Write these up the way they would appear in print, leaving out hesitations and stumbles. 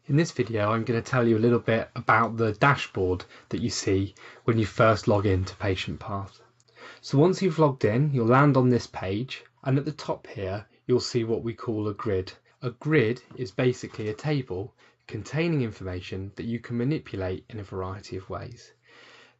In this video I'm going to tell you a little bit about the dashboard that you see when you first log in to PatientPath. So once you've logged in, you'll land on this page, and at the top here you'll see what we call a grid. A grid is basically a table containing information that you can manipulate in a variety of ways.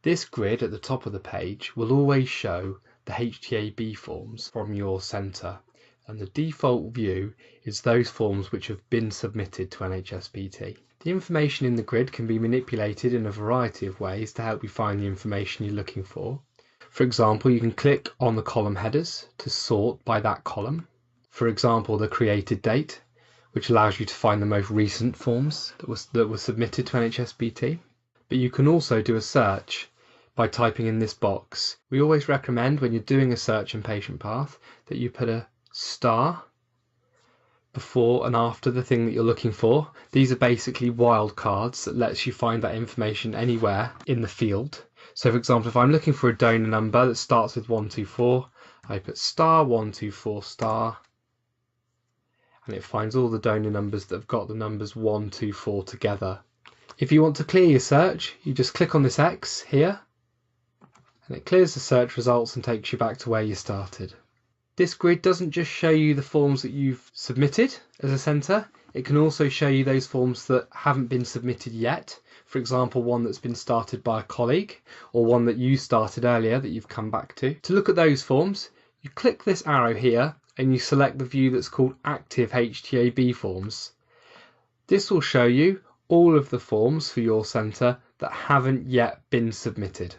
This grid at the top of the page will always show the HTAB forms from your centre, and the default view is those forms which have been submitted to NHSPT. The information in the grid can be manipulated in a variety of ways to help you find the information you're looking for. For example, you can click on the column headers to sort by that column. For example, the created date, which allows you to find the most recent forms that were submitted to NHSPT. But you can also do a search by typing in this box. We always recommend when you're doing a search in PatientPath that you put a star before and after the thing that you're looking for. These are basically wildcards that lets you find that information anywhere in the field. So for example, if I'm looking for a donor number that starts with 124, I put star 124 star, and it finds all the donor numbers that have got the numbers 124 together. If you want to clear your search, you just click on this X here, and it clears the search results and takes you back to where you started. This grid doesn't just show you the forms that you've submitted as a centre, it can also show you those forms that haven't been submitted yet. For example, one that's been started by a colleague, or one that you started earlier that you've come back to. To look at those forms, you click this arrow here and you select the view that's called Active HTAB Forms. This will show you all of the forms for your centre that haven't yet been submitted.